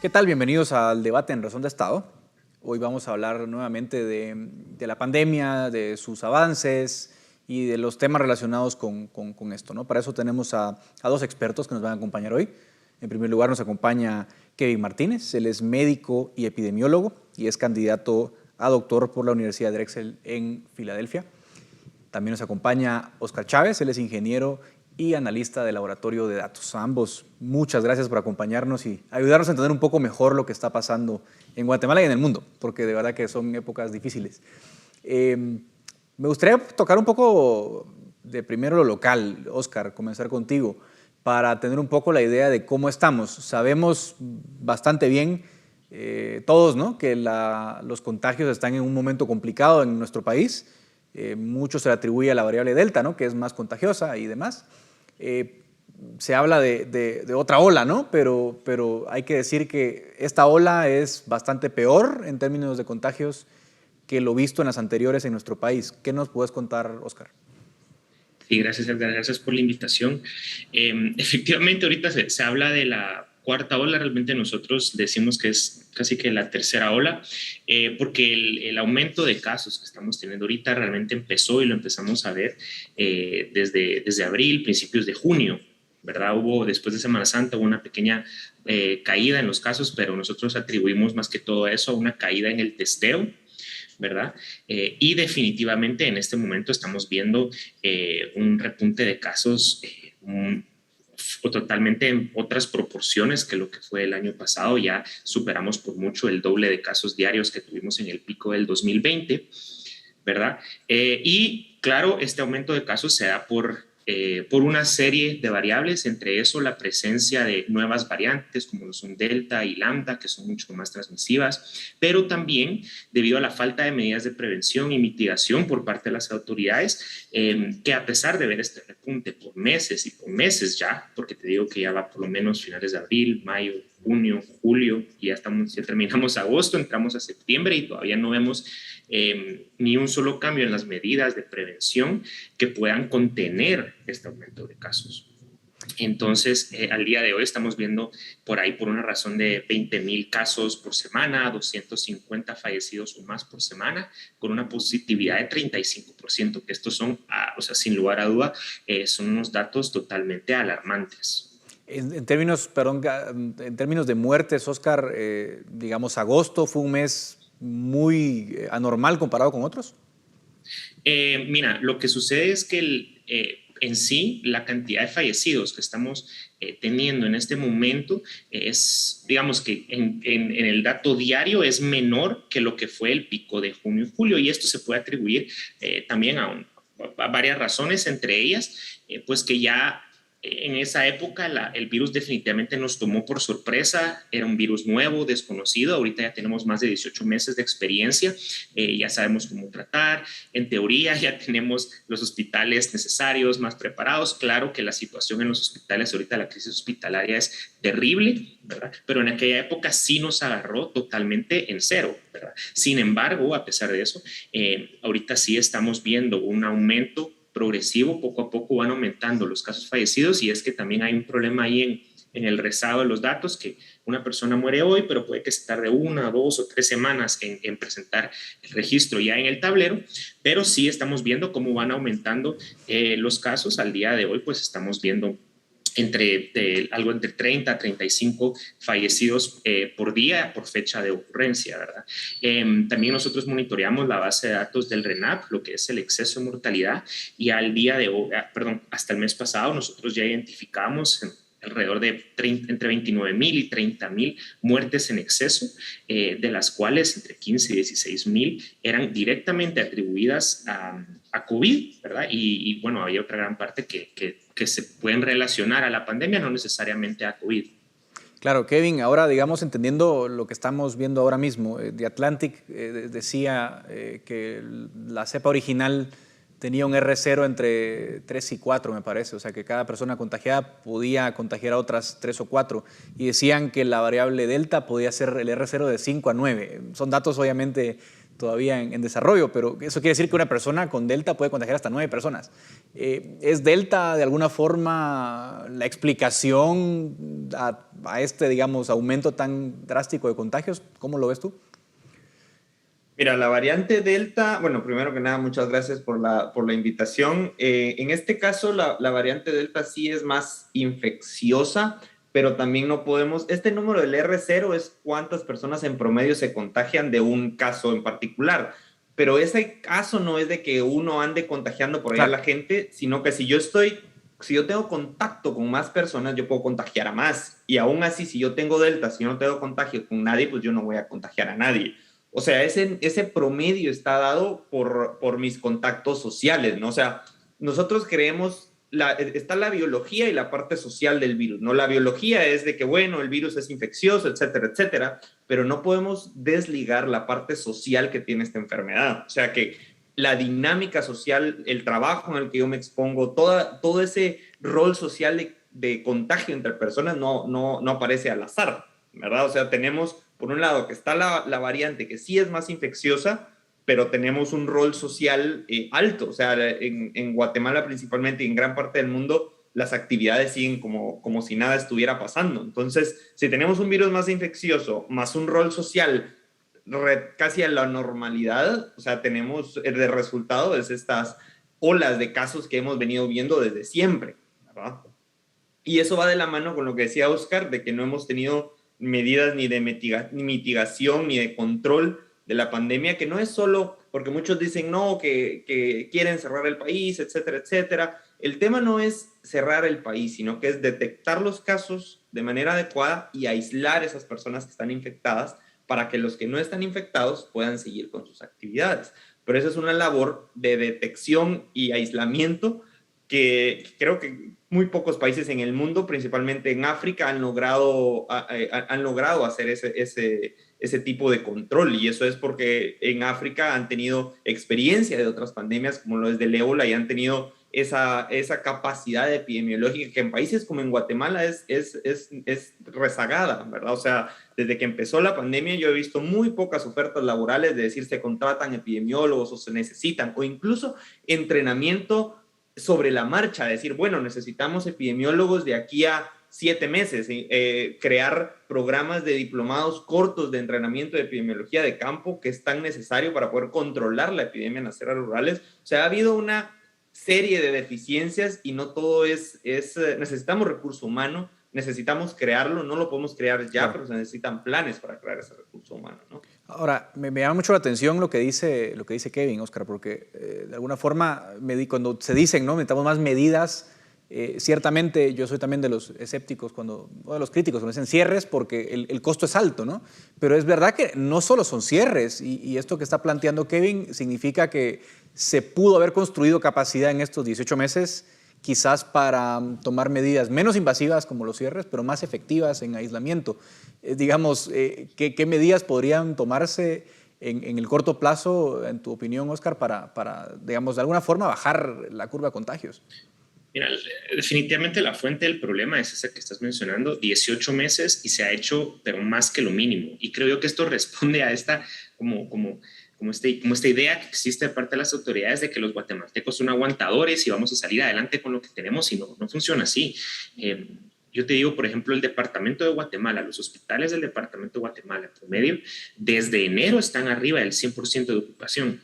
¿Qué tal? Bienvenidos al debate en Razón de Estado. Hoy vamos a hablar nuevamente de la pandemia, de sus avances y de los temas relacionados con esto, ¿no? Para eso tenemos a dos expertos que nos van a acompañar hoy. En primer lugar nos acompaña Kevin Martínez, él es médico y epidemiólogo y es candidato a doctor por la Universidad de Drexel en Filadelfia. También nos acompaña Oscar Chávez, él es ingeniero y analista de laboratorio de datos. A ambos, muchas gracias por acompañarnos y ayudarnos a entender un poco mejor lo que está pasando en Guatemala y en el mundo, porque de verdad que son épocas difíciles. Me gustaría tocar un poco de primero lo local, Oscar, comenzar contigo, para tener un poco la idea de cómo estamos. Sabemos bastante bien todos, ¿no?, que los contagios están en un momento complicado en nuestro país. Mucho se le atribuye a la variable Delta, ¿no?, que es más contagiosa y demás. Se habla de otra ola, ¿no? Pero hay que decir que esta ola es bastante peor en términos de contagios que lo visto en las anteriores en nuestro país. ¿Qué nos puedes contar, Oscar? Sí, gracias, Edgar. Gracias por la invitación. Efectivamente, ahorita se habla de la cuarta ola. Realmente nosotros decimos que es casi que la tercera ola, porque el aumento de casos que estamos teniendo ahorita realmente empezó y lo empezamos a ver desde abril, principios de junio, ¿verdad? Después de Semana Santa, hubo una pequeña caída en los casos, pero nosotros atribuimos más que todo eso a una caída en el testeo, ¿verdad? Y definitivamente en este momento estamos viendo un repunte de casos totalmente en otras proporciones que lo que fue el año pasado. Ya superamos por mucho el doble de casos diarios que tuvimos en el pico del 2020, ¿verdad? Y claro, este aumento de casos se da por una serie de variables, entre eso la presencia de nuevas variantes como son Delta y Lambda, que son mucho más transmisivas, pero también debido a la falta de medidas de prevención y mitigación por parte de las autoridades, que a pesar de ver este repunte por meses y por meses ya, porque te digo que ya va por lo menos finales de abril, mayo, junio, julio, y ya terminamos agosto, entramos a septiembre y todavía no vemos ni un solo cambio en las medidas de prevención que puedan contener este aumento de casos. Entonces, al día de hoy estamos viendo por ahí, por una razón de 20,000 casos por semana, 250 fallecidos o más por semana, con una positividad de 35%, que estos son, o sea, sin lugar a duda, son unos datos totalmente alarmantes. En términos, perdón, en términos de muertes, Oscar, digamos, agosto fue un mes muy anormal comparado con otros. Mira, lo que sucede es que en sí la cantidad de fallecidos que estamos teniendo en este momento es, digamos que en el dato diario es menor que lo que fue el pico de junio y julio, y esto se puede atribuir también a varias razones, entre ellas, pues que ya en esa época el virus definitivamente nos tomó por sorpresa, era un virus nuevo, desconocido. Ahorita ya tenemos más de 18 meses de experiencia, ya sabemos cómo tratar, en teoría ya tenemos los hospitales necesarios, más preparados. Claro que la situación en los hospitales, ahorita la crisis hospitalaria es terrible, ¿verdad? Pero en aquella época sí nos agarró totalmente en cero, ¿verdad? Sin embargo, a pesar de eso, ahorita sí estamos viendo un aumento progresivo, poco a poco van aumentando los casos fallecidos, y es que también hay un problema ahí en el rezado de los datos, que una persona muere hoy, pero puede que se tarde 1, 2 o 3 semanas en presentar el registro ya en el tablero, pero sí estamos viendo cómo van aumentando los casos. Al día de hoy pues estamos viendo algo entre 30 a 35 fallecidos por día por fecha de ocurrencia, ¿verdad? También nosotros monitoreamos la base de datos del RENAP, lo que es el exceso de mortalidad, y al día de hoy, hasta el mes pasado, nosotros ya identificamos alrededor de entre 29,000 y 30,000 muertes en exceso, de las cuales entre 15 y 16,000 eran directamente atribuidas a COVID, ¿verdad? Y bueno, había otra gran parte que se pueden relacionar a la pandemia, no necesariamente a COVID. Claro, Kevin, ahora digamos entendiendo lo que estamos viendo ahora mismo, The Atlantic decía que la cepa original tenía un R0 entre 3 y 4, me parece, o sea que cada persona contagiada podía contagiar a otras 3 o 4, y decían que la variable Delta podía ser el R0 de 5 a 9. Son datos obviamente todavía en desarrollo, pero eso quiere decir que una persona con Delta puede contagiar hasta 9 personas. ¿Es Delta de alguna forma la explicación a este, digamos, aumento tan drástico de contagios? ¿Cómo lo ves tú? Mira, la variante Delta, bueno, primero que nada, muchas gracias por la invitación. En este caso, la variante Delta sí es más infecciosa, pero también no podemos, este número del R0 es cuántas personas en promedio se contagian de un caso en particular, pero ese caso no es de que uno ande contagiando por ahí a la gente, sino que si yo tengo contacto con más personas, yo puedo contagiar a más. Y aún así, si yo tengo Delta, si yo no tengo contagio con nadie, pues yo no voy a contagiar a nadie. O sea, ese promedio está dado por mis contactos sociales, ¿no? O sea, nosotros creemos, está la biología y la parte social del virus, ¿no? La biología es de que, bueno, el virus es infeccioso, etcétera, etcétera, pero no podemos desligar la parte social que tiene esta enfermedad. O sea, que la dinámica social, el trabajo en el que yo me expongo, todo ese rol social de contagio entre personas no aparece al azar, ¿verdad? O sea, tenemos, por un lado, que está la variante que sí es más infecciosa, pero tenemos un rol social alto. O sea, en Guatemala principalmente y en gran parte del mundo, las actividades siguen como si nada estuviera pasando. Entonces, si tenemos un virus más infeccioso, más un rol social casi a la normalidad, o sea, tenemos de resultado es estas olas de casos que hemos venido viendo desde siempre, ¿verdad? Y eso va de la mano con lo que decía Oscar, de que no hemos tenido medidas ni de mitigación ni de control de la pandemia, que no es solo porque muchos dicen no, que quieren cerrar el país, etcétera, etcétera. El tema no es cerrar el país, sino que es detectar los casos de manera adecuada y aislar esas personas que están infectadas para que los que no están infectados puedan seguir con sus actividades. Pero esa es una labor de detección y aislamiento que creo que muy pocos países en el mundo, principalmente en África, han logrado hacer ese tipo de control. Y eso es porque en África han tenido experiencia de otras pandemias, como lo es del ébola, y han tenido esa capacidad epidemiológica que en países como en Guatemala es rezagada, ¿verdad? O sea, desde que empezó la pandemia yo he visto muy pocas ofertas laborales de decir se contratan epidemiólogos o se necesitan, o incluso entrenamiento sobre la marcha, decir, bueno, necesitamos epidemiólogos de aquí a 7 meses, crear programas de diplomados cortos de entrenamiento de epidemiología de campo que es tan necesario para poder controlar la epidemia en las áreas rurales. O sea, ha habido una serie de deficiencias y no todo necesitamos recurso humano, necesitamos crearlo, no lo podemos crear ya, claro, pero se necesitan planes para crear ese recurso humano, ¿no? Ahora, me llama mucho la atención lo que dice Kevin, Oscar, porque de alguna forma, cuando se dicen, ¿no?, necesitamos más medidas, ciertamente yo soy también de los escépticos, o de los críticos, cuando dicen cierres, porque el costo es alto, ¿no? Pero es verdad que no solo son cierres, y esto que está planteando Kevin significa que se pudo haber construido capacidad en estos 18 meses, quizás para tomar medidas menos invasivas como los cierres, pero más efectivas en aislamiento. Digamos, ¿qué medidas podrían tomarse en el corto plazo, en tu opinión, Oscar, para, digamos, de alguna forma bajar la curva de contagios? Mira, definitivamente la fuente del problema es esa que estás mencionando, 18 meses y se ha hecho, pero más que lo mínimo. Y creo yo que esto responde a esta, como esta idea que existe de parte de las autoridades de que los guatemaltecos son aguantadores y vamos a salir adelante con lo que tenemos, y no funciona así. Yo te digo, por ejemplo, el departamento de Guatemala, los hospitales del departamento de Guatemala, en promedio, desde enero están arriba del 100% de ocupación.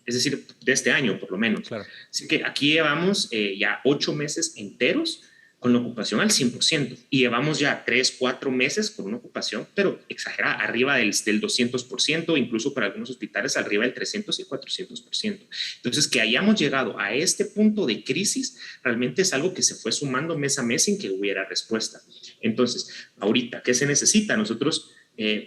Es decir, de este año por lo menos. Claro. Así que aquí llevamos ya 8 meses enteros con la ocupación al 100%, y llevamos ya 3, 4 meses con una ocupación, pero exagerada, arriba del 200%, incluso para algunos hospitales arriba del 300 y 400%. Entonces, que hayamos llegado a este punto de crisis realmente es algo que se fue sumando mes a mes sin que hubiera respuesta. Entonces, ahorita, ¿qué se necesita? Nosotros,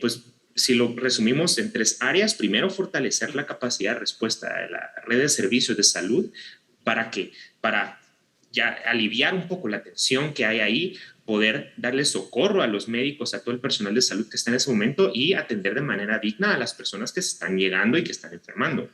pues, si lo resumimos en 3 áreas, primero, fortalecer la capacidad de respuesta de la red de servicios de salud. ¿Para qué? Para ya aliviar un poco la tensión que hay ahí, poder darle socorro a los médicos, a todo el personal de salud que está en ese momento y atender de manera digna a las personas que se están llegando y que están enfermando.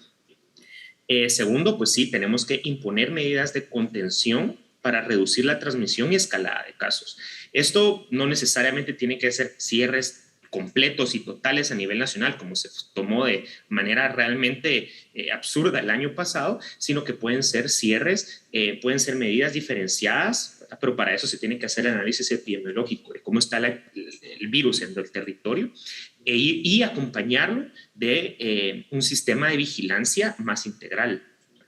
Segundo, pues sí, tenemos que imponer medidas de contención para reducir la transmisión y escalada de casos. Esto no necesariamente tiene que ser cierres completos y totales a nivel nacional, como se tomó de manera realmente absurda el año pasado, sino que pueden ser cierres, pueden ser medidas diferenciadas, pero para eso se tiene que hacer el análisis epidemiológico de cómo está el virus en el territorio y acompañarlo de un sistema de vigilancia más integral,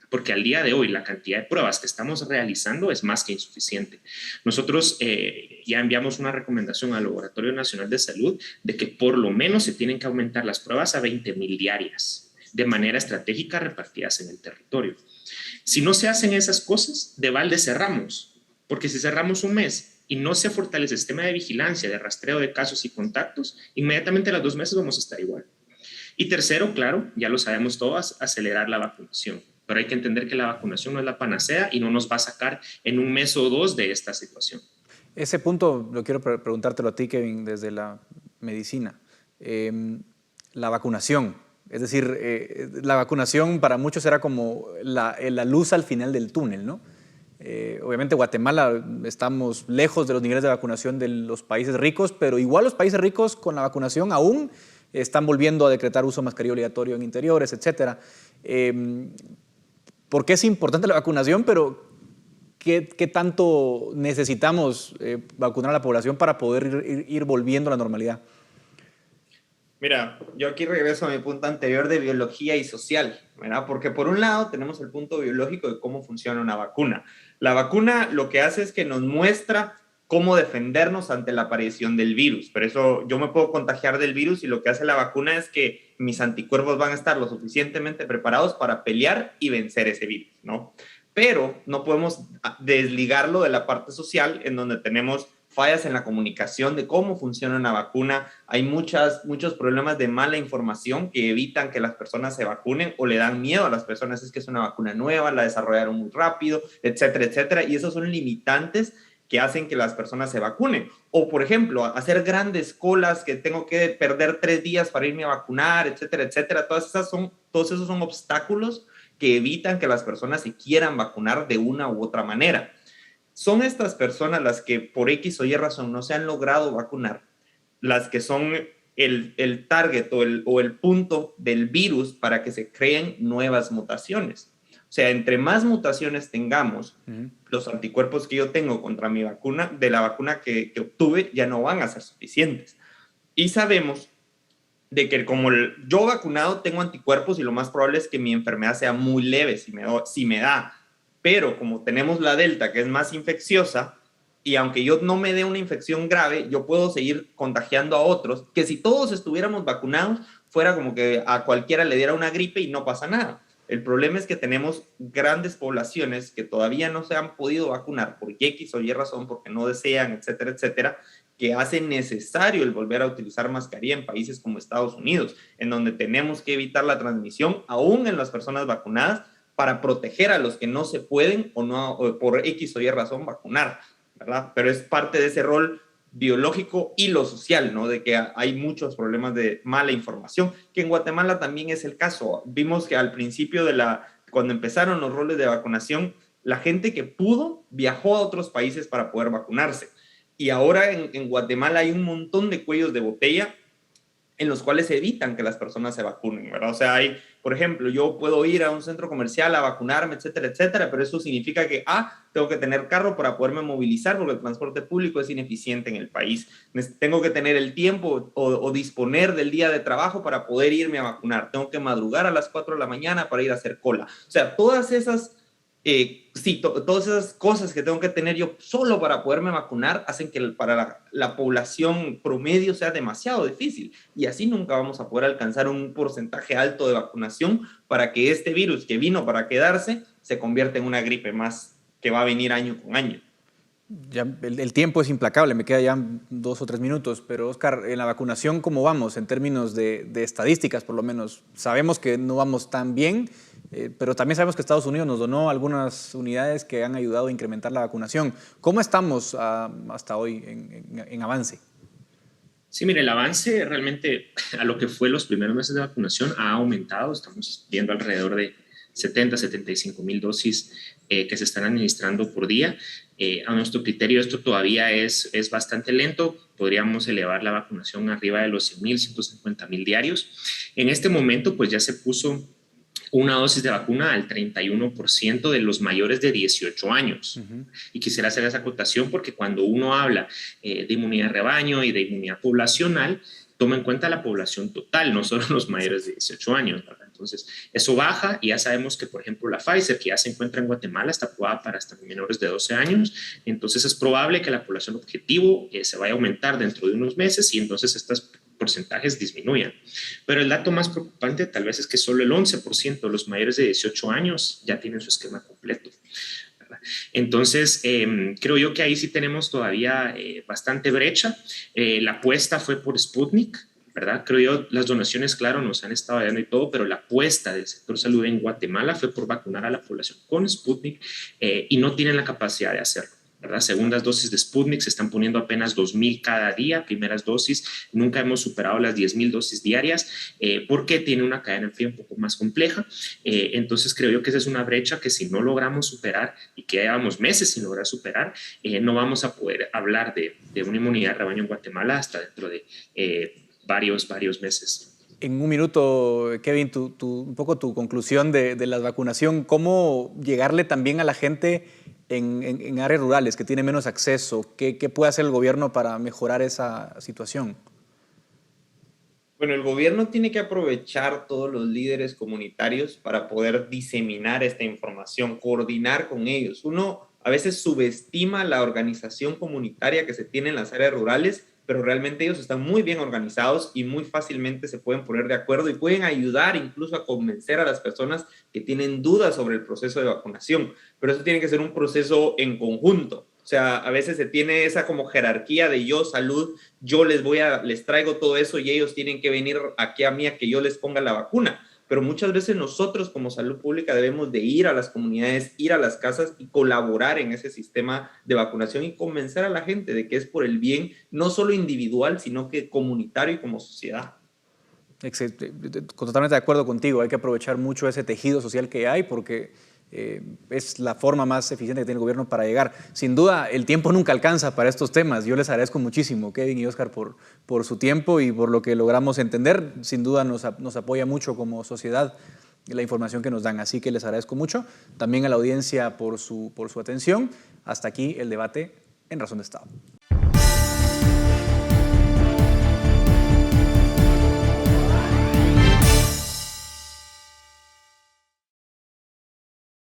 porque al día de hoy la cantidad de pruebas que estamos realizando es más que insuficiente. Nosotros ya enviamos una recomendación al Laboratorio Nacional de Salud de que por lo menos se tienen que aumentar las pruebas a 20,000 diarias, de manera estratégica repartidas en el territorio. Si no se hacen esas cosas, de balde cerramos, porque si cerramos un mes y no se fortalece el sistema de vigilancia, de rastreo de casos y contactos, inmediatamente a los 2 meses vamos a estar igual. Y tercero, claro, ya lo sabemos todas, acelerar la vacunación. Pero hay que entender que la vacunación no es la panacea y no nos va a sacar en un mes o 2 de esta situación. Ese punto lo quiero preguntártelo a ti, Kevin, desde la medicina. La vacunación, es decir, la vacunación para muchos era como la luz al final del túnel, ¿no? Obviamente Guatemala estamos lejos de los niveles de vacunación de los países ricos, pero igual los países ricos con la vacunación aún están volviendo a decretar uso de mascarilla obligatorio en interiores, etcétera. Porque es importante la vacunación, pero ¿qué tanto necesitamos vacunar a la población para poder ir volviendo a la normalidad? Mira, yo aquí regreso a mi punto anterior de biología y social, ¿verdad? Porque por un lado tenemos el punto biológico de cómo funciona una vacuna. La vacuna lo que hace es que nos muestra cómo defendernos ante la aparición del virus. Por eso yo me puedo contagiar del virus y lo que hace la vacuna es que mis anticuerpos van a estar lo suficientemente preparados para pelear y vencer ese virus, ¿no? Pero no podemos desligarlo de la parte social en donde tenemos fallas en la comunicación de cómo funciona una vacuna. Hay muchos problemas de mala información que evitan que las personas se vacunen o le dan miedo a las personas. Es que es una vacuna nueva, la desarrollaron muy rápido, etcétera, etcétera. Y esos son limitantes que hacen que las personas se vacunen. O, por ejemplo, hacer grandes colas que tengo que perder 3 días para irme a vacunar, etcétera, etcétera. Todos esos son obstáculos que evitan que las personas se quieran vacunar de una u otra manera. Son estas personas las que por X o Y razón no se han logrado vacunar, las que son el target o el punto del virus para que se creen nuevas mutaciones. O sea, entre más mutaciones tengamos, los anticuerpos que yo tengo contra mi vacuna, de la vacuna que obtuve, ya no van a ser suficientes. Y sabemos de que como yo vacunado tengo anticuerpos y lo más probable es que mi enfermedad sea muy leve si me da. Pero como tenemos la Delta, que es más infecciosa, y aunque yo no me dé una infección grave, yo puedo seguir contagiando a otros, que si todos estuviéramos vacunados, fuera como que a cualquiera le diera una gripe y no pasa nada. El problema es que tenemos grandes poblaciones que todavía no se han podido vacunar por X o Y razón, porque no desean, etcétera, etcétera, que hace necesario el volver a utilizar mascarilla en países como Estados Unidos, en donde tenemos que evitar la transmisión, aún en las personas vacunadas, para proteger a los que no se pueden o por X o Y razón vacunar, ¿verdad? Pero es parte de ese rol biológico y lo social, ¿no? De que hay muchos problemas de mala información, que en Guatemala también es el caso. Vimos que al principio cuando empezaron los roles de vacunación, la gente que pudo viajó a otros países para poder vacunarse. Y ahora en Guatemala hay un montón de cuellos de botella en los cuales evitan que las personas se vacunen, ¿verdad? O sea, por ejemplo, yo puedo ir a un centro comercial a vacunarme, etcétera, etcétera, pero eso significa que, tengo que tener carro para poderme movilizar porque el transporte público es ineficiente en el país. Tengo que tener el tiempo o disponer del día de trabajo para poder irme a vacunar. Tengo que madrugar a las 4 de la mañana para ir a hacer cola. O sea, todas esas cosas que tengo que tener yo solo para poderme vacunar hacen que para la población promedio sea demasiado difícil y así nunca vamos a poder alcanzar un porcentaje alto de vacunación para que este virus que vino para quedarse se convierta en una gripe más que va a venir año con año. Ya el tiempo es implacable, me queda ya 2 o 3 minutos, pero Oscar, en la vacunación, ¿cómo vamos en términos de estadísticas por lo menos? Sabemos que no vamos tan bien, pero también sabemos que Estados Unidos nos donó algunas unidades que han ayudado a incrementar la vacunación. ¿Cómo estamos hasta hoy en avance? Sí, mire, el avance realmente a lo que fue los primeros meses de vacunación ha aumentado. Estamos viendo alrededor de 70, 75 mil dosis que se están administrando por día. A nuestro criterio esto todavía es bastante lento. Podríamos elevar la vacunación arriba de los 100.000, 150.000 diarios. En este momento pues ya se puso una dosis de vacuna al 31% de los mayores de 18 años. Y quisiera hacer esa acotación porque cuando uno habla de inmunidad de rebaño y de inmunidad poblacional, toma en cuenta la población total, no solo los mayores de 18 años, ¿verdad? Entonces, eso baja y ya sabemos que, por ejemplo, la Pfizer, que ya se encuentra en Guatemala, está aprobada para hasta menores de 12 años. Entonces, es probable que la población objetivo se vaya a aumentar dentro de unos meses y entonces estos porcentajes disminuyan. Pero el dato más preocupante tal vez es que solo el 11% de los mayores de 18 años ya tienen su esquema completo. Entonces, creo yo que ahí sí tenemos todavía bastante brecha. La apuesta fue por Sputnik, ¿verdad? Creo yo, las donaciones, claro, nos han estado ayudando y todo, pero la apuesta del sector salud en Guatemala fue por vacunar a la población con Sputnik y no tienen la capacidad de hacerlo, ¿verdad? Segundas dosis de Sputnik se están poniendo apenas 2.000 cada día, primeras dosis, nunca hemos superado las 10.000 dosis diarias porque tiene una cadena de frío un poco más compleja. Entonces creo yo que esa es una brecha que si no logramos superar y que llevamos meses sin lograr superar, no vamos a poder hablar de una inmunidad de rebaño en Guatemala hasta dentro de varios meses. En un minuto, Kevin, un poco tu conclusión de la vacunación, ¿cómo llegarle también a la gente en áreas rurales que tiene menos acceso? ¿Qué puede hacer el gobierno para mejorar esa situación? Bueno, el gobierno tiene que aprovechar todos los líderes comunitarios para poder diseminar esta información, coordinar con ellos. Uno a veces subestima la organización comunitaria que se tiene en las áreas rurales, pero realmente ellos están muy bien organizados y muy fácilmente se pueden poner de acuerdo y pueden ayudar incluso a convencer a las personas que tienen dudas sobre el proceso de vacunación. Pero eso tiene que ser un proceso en conjunto. O sea, a veces se tiene esa como jerarquía de yo, salud, yo les traigo todo eso y ellos tienen que venir aquí a mí a que yo les ponga la vacuna. Pero muchas veces nosotros como salud pública debemos de ir a las comunidades, ir a las casas y colaborar en ese sistema de vacunación y convencer a la gente de que es por el bien no solo individual, sino que comunitario y como sociedad. Totalmente de acuerdo contigo, hay que aprovechar mucho ese tejido social que hay porque es la forma más eficiente que tiene el gobierno para llegar. Sin duda, el tiempo nunca alcanza para estos temas. Yo les agradezco muchísimo, Kevin y Oscar, por su tiempo y por lo que logramos entender. Sin duda nos apoya mucho como sociedad la información que nos dan, así que les agradezco mucho. También a la audiencia por su atención. Hasta aquí el debate en Razón de Estado.